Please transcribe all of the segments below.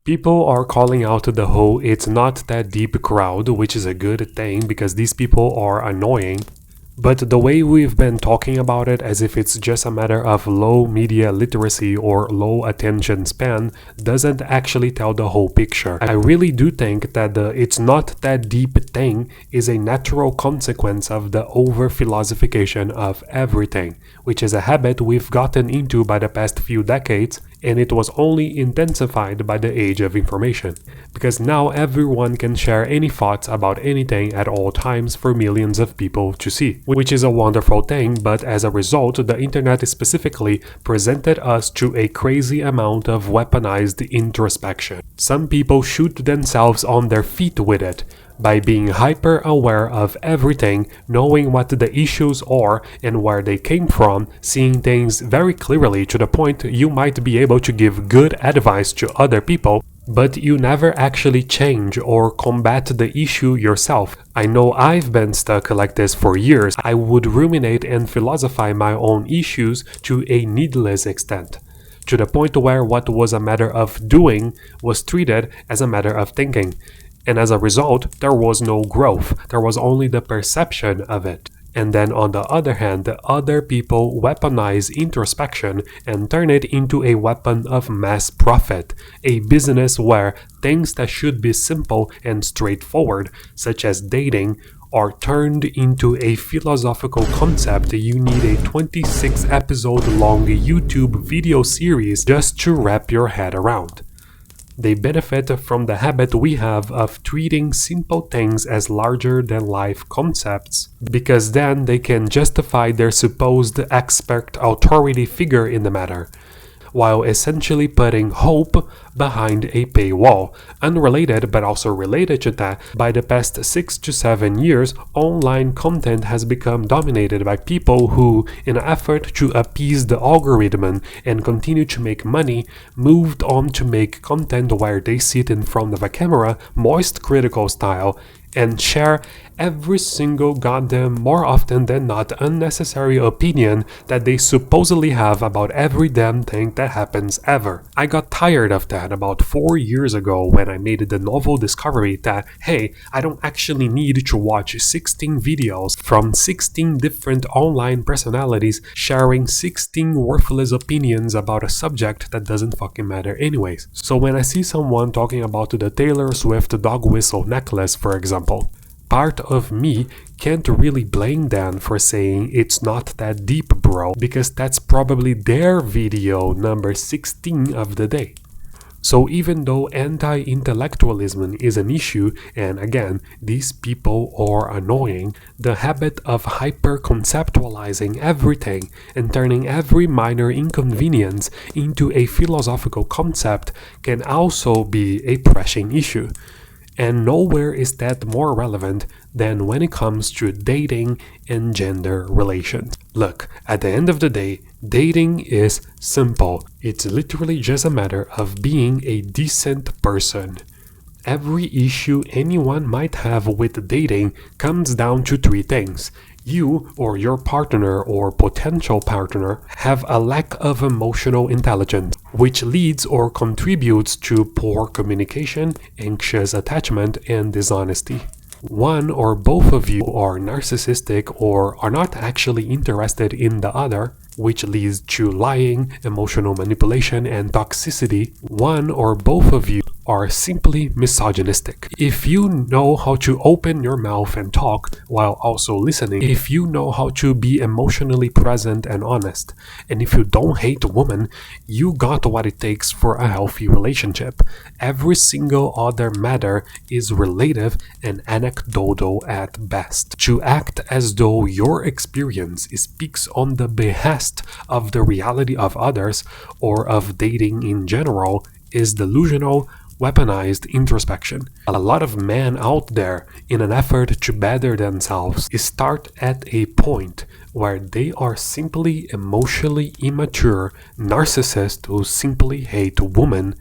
People are calling out the whole "it's not that deep" crowd, which is a good thing because these people are annoying. But the way we've been talking about it as if it's just a matter of low media literacy or low attention span doesn't actually tell the whole picture. I really do think that the "it's not that deep" thing is a natural consequence of the over-philosophication of everything, which is a habit we've gotten into by the past few decades, and it was only intensified by the age of information. Because now everyone can share any thoughts about anything at all times for millions of people to see, which is a wonderful thing, but as a result, the internet specifically presented us to a crazy amount of weaponized introspection. Some people shoot themselves on their feet with it, by being hyper aware of everything, knowing what the issues are and where they came from, seeing things very clearly to the point you might be able to give good advice to other people, but you never actually change or combat the issue yourself. I know I've been stuck like this for years. I would ruminate and philosophize my own issues to a needless extent, to the point where what was a matter of doing was treated as a matter of thinking. And as a result, there was no growth, there was only the perception of it. And then on the other hand, other people weaponize introspection and turn it into a weapon of mass profit, a business where things that should be simple and straightforward, such as dating, are turned into a philosophical concept you need a 26-episode long YouTube video series just to wrap your head around. They benefit from the habit we have of treating simple things as larger-than-life concepts, because then they can justify their supposed expert authority figure in the matter, while essentially putting hope behind a paywall. Unrelated but also related to that, by the past 6 to 7 years, online content has become dominated by people who, in an effort to appease the algorithm and continue to make money, moved on to make content where they sit in front of a camera, moist critical style, and share every single goddamn, more often than not, unnecessary opinion that they supposedly have about every damn thing that happens ever. I got tired of that about 4 years ago when I made the novel discovery that, hey, I don't actually need to watch 16 videos from 16 different online personalities sharing 16 worthless opinions about a subject that doesn't fucking matter anyways. So when I see someone talking about the Taylor Swift dog whistle necklace, for example, part of me can't really blame them for saying "it's not that deep, bro," because that's probably their video number 16 of the day. So even though anti-intellectualism is an issue, and again, these people are annoying, the habit of hyper-conceptualizing everything and turning every minor inconvenience into a philosophical concept can also be a pressing issue. And nowhere is that more relevant than when it comes to dating and gender relations. Look, at the end of the day, dating is simple. It's literally just a matter of being a decent person. Every issue anyone might have with dating comes down to 3 things. You or your partner or potential partner have a lack of emotional intelligence, which leads or contributes to poor communication, anxious attachment, and dishonesty. One or both of you are narcissistic or are not actually interested in the other, which leads to lying, emotional manipulation, and toxicity. One or both of you are simply misogynistic. If you know how to open your mouth and talk while also listening, if you know how to be emotionally present and honest, and if you don't hate women, you got what it takes for a healthy relationship. Every single other matter is relative and anecdotal at best. To act as though your experience speaks on the behest of the reality of others or of dating in general is delusional, weaponized introspection. A lot of men out there, in an effort to better themselves, start at a point where they are simply emotionally immature narcissists who simply hate women.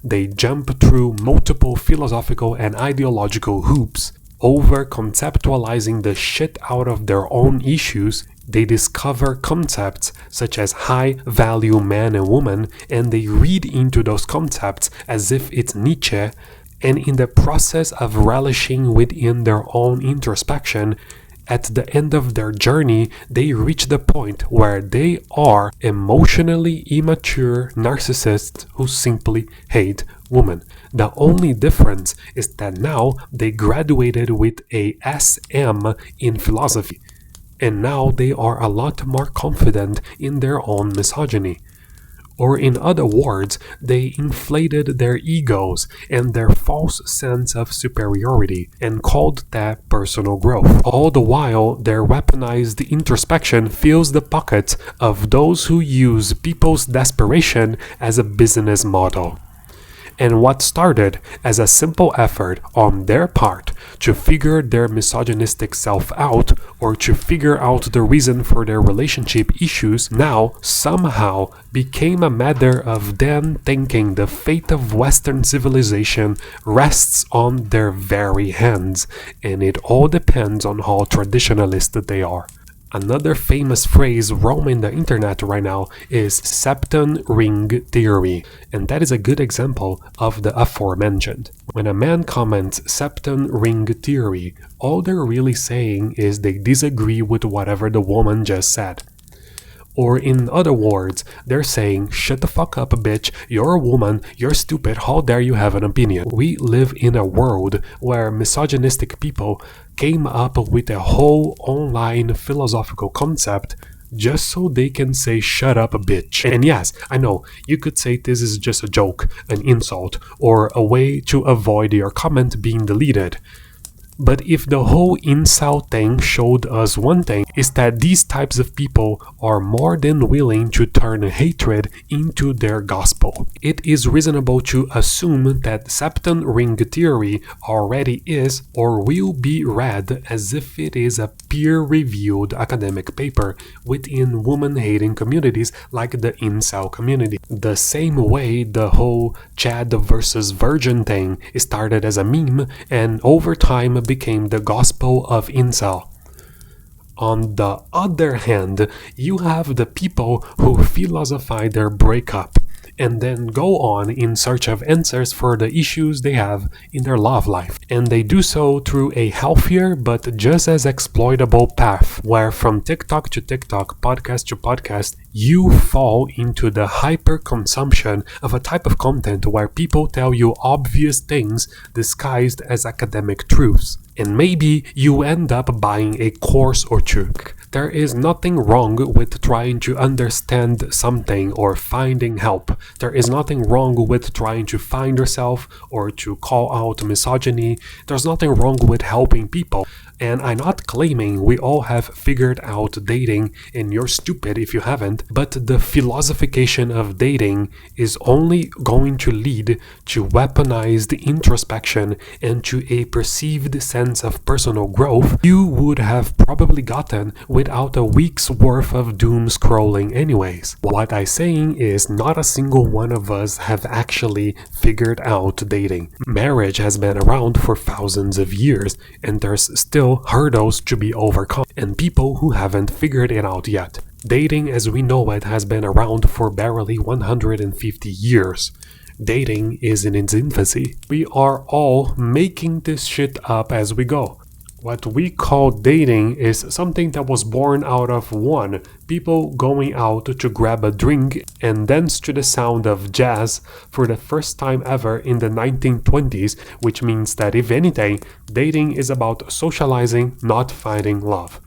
They jump through multiple philosophical and ideological hoops over conceptualizing the shit out of their own issues, they discover concepts such as high value man and woman, and they read into those concepts as if it's Nietzsche, and in the process of relishing within their own introspection, at the end of their journey, they reach the point where they are emotionally immature narcissists who simply hate women. The only difference is that now they graduated with a SM in philosophy, and now they are a lot more confident in their own misogyny. Or in other words, they inflated their egos and their false sense of superiority and called that personal growth. All the while, their weaponized introspection fills the pockets of those who use people's desperation as a business model. And what started as a simple effort on their part to figure their misogynistic self out or to figure out the reason for their relationship issues now somehow became a matter of them thinking the fate of Western civilization rests on their very hands, and it all depends on how traditionalist they are. Another famous phrase roaming the internet right now is septon ring theory, and that is a good example of the aforementioned. When a man comments septon ring theory, all they're really saying is they disagree with whatever the woman just said. Or in other words, they're saying, shut the fuck up, bitch, you're a woman, you're stupid, how dare you have an opinion? We live in a world where misogynistic people came up with a whole online philosophical concept just so they can say shut up, bitch. And yes, I know, you could say this is just a joke, an insult, or a way to avoid your comment being deleted. But if the whole incel thing showed us one thing, is that these types of people are more than willing to turn hatred into their gospel. It is reasonable to assume that septon ring theory already is or will be read as if it is a peer-reviewed academic paper within woman-hating communities like the incel community. The same way the whole Chad versus Virgin thing started as a meme and over time became the gospel of incel. On the other hand, you have the people who philosophize their breakup and then go on in search of answers for the issues they have in their love life. And they do so through a healthier but just as exploitable path, where from TikTok to TikTok, podcast to podcast, you fall into the hyper consumption of a type of content where people tell you obvious things disguised as academic truths. And maybe you end up buying a course or two. There is nothing wrong with trying to understand something or finding help. There is nothing wrong with trying to find yourself or to call out misogyny. There's nothing wrong with helping people. And I'm not claiming we all have figured out dating and you're stupid if you haven't, but the philosophication of dating is only going to lead to weaponized introspection and to a perceived sense of personal growth you would have probably gotten without a week's worth of doom scrolling anyways. What I'm saying is not a single one of us have actually figured out dating. Marriage has been around for thousands of years and there's still hurdles to be overcome and people who haven't figured it out yet. Dating as we know it has been around for barely 150 years. Dating is in its infancy. We are all making this shit up as we go. What we call dating is something that was born out of one, people going out to grab a drink and dance to the sound of jazz for the first time ever in the 1920s, which means that if anything, dating is about socializing, not finding love.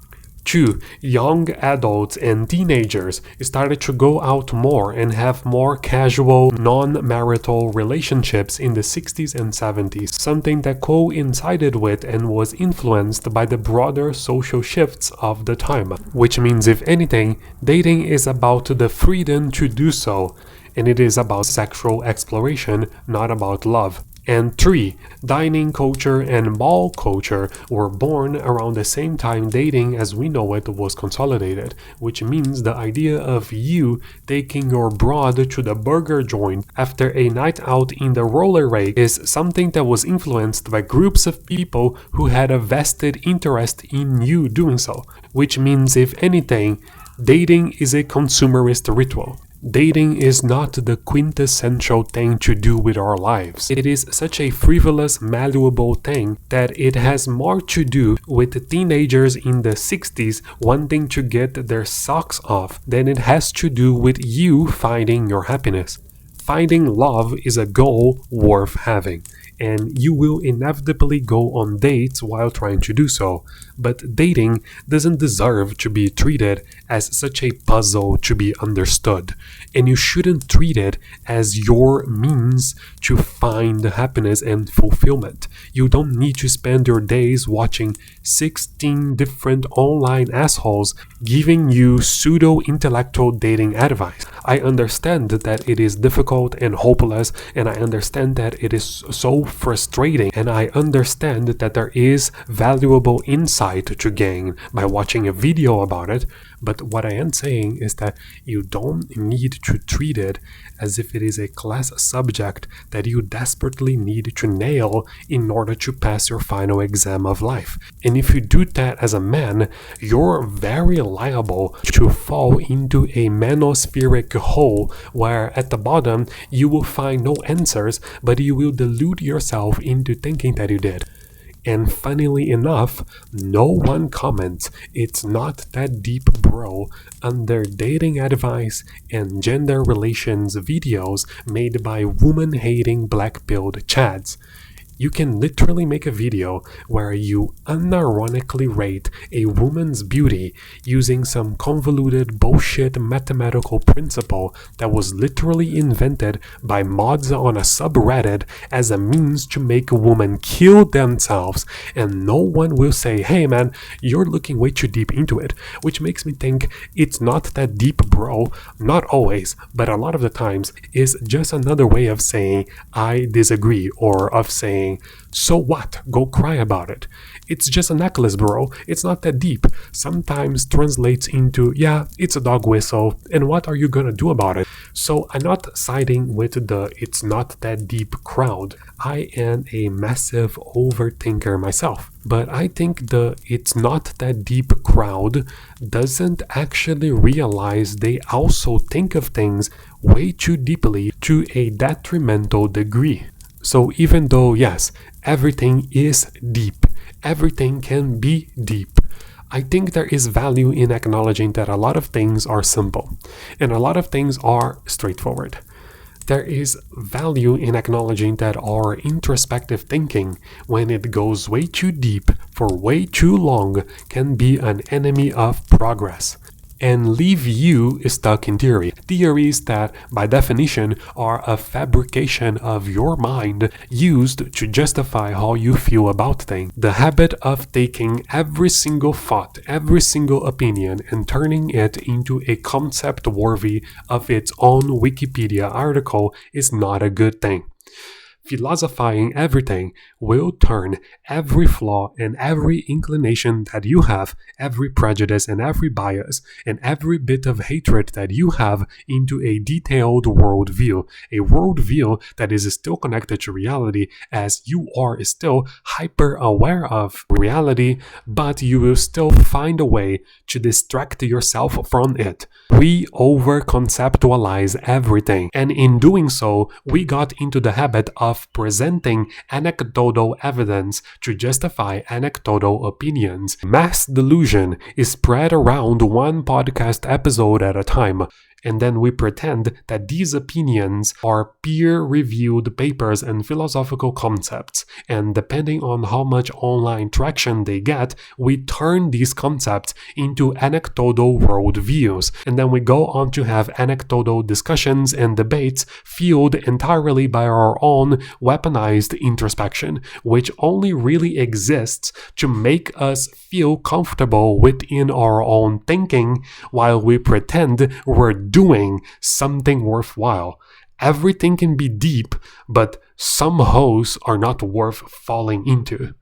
2. Young adults and teenagers started to go out more and have more casual, non-marital relationships in the 60s and 70s, something that coincided with and was influenced by the broader social shifts of the time. Which means, if anything, dating is about the freedom to do so, and it is about sexual exploration, not about love. And 3. Dining culture and mall culture were born around the same time dating as we know it was consolidated, which means the idea of you taking your broad to the burger joint after a night out in the roller rink is something that was influenced by groups of people who had a vested interest in you doing so, which means, if anything, dating is a consumerist ritual. Dating is not the quintessential thing to do with our lives. It is such a frivolous, malleable thing that it has more to do with teenagers in the 60s wanting to get their socks off than it has to do with you finding your happiness. Finding love is a goal worth having, and you will inevitably go on dates while trying to do so. But dating doesn't deserve to be treated as such a puzzle to be understood, and you shouldn't treat it as your means to find happiness and fulfillment. You don't need to spend your days watching 16 different online assholes giving you pseudo-intellectual dating advice. I understand that it is difficult and hopeless, and I understand that it is so frustrating, and I understand that there is valuable insight to gain by watching a video about it, but what I am saying is that you don't need to treat it as if it is a class subject that you desperately need to nail in order to pass your final exam of life. And if you do that as a man, you're very liable to fall into a manospheric hole where at the bottom you will find no answers, but you will delude yourself into thinking that you did. And funnily enough, no one comments "it's not that deep, bro" under dating advice and gender relations videos made by woman-hating black-pilled chads. You can literally make a video where you unironically rate a woman's beauty using some convoluted bullshit mathematical principle that was literally invented by mods on a subreddit as a means to make a woman kill themselves, and no one will say, "Hey man, you're looking way too deep into it," which makes me think "it's not that deep, bro," not always, but a lot of the times, is just another way of saying "I disagree," or of saying "so what, go cry about it." "It's just a necklace, bro, it's not that deep" sometimes translates into "yeah, it's a dog whistle, and what are you gonna do about it?" So I'm not siding with the "it's not that deep" crowd. I am a massive overthinker myself, but I think the "it's not that deep" crowd doesn't actually realize they also think of things way too deeply to a detrimental degree. So even though, yes, everything is deep, everything can be deep, I think there is value in acknowledging that a lot of things are simple, and a lot of things are straightforward. There is value in acknowledging that our introspective thinking, when it goes way too deep for way too long, can be an enemy of progress and leave you stuck in theories that by definition are a fabrication of your mind used to justify how you feel about things. The habit of taking every single thought, every single opinion, and turning it into a concept worthy of its own Wikipedia article is not a good thing. Philosophizing everything will turn every flaw and every inclination that you have, every prejudice and every bias, and every bit of hatred that you have into a detailed worldview, a worldview that is still connected to reality as you are still hyper aware of reality, but you will still find a way to distract yourself from it. We over-conceptualize everything, and in doing so, we got into the habit of presenting anecdotal evidence to justify anecdotal opinions. Mass delusion is spread around one podcast episode at a time, and then we pretend that these opinions are peer-reviewed papers and philosophical concepts, and depending on how much online traction they get, we turn these concepts into anecdotal worldviews, and then we go on to have anecdotal discussions and debates fueled entirely by our own weaponized introspection, which only really exists to make us feel comfortable within our own thinking while we pretend we're doing something worthwhile. everything can be deep, but some holes are not worth falling into.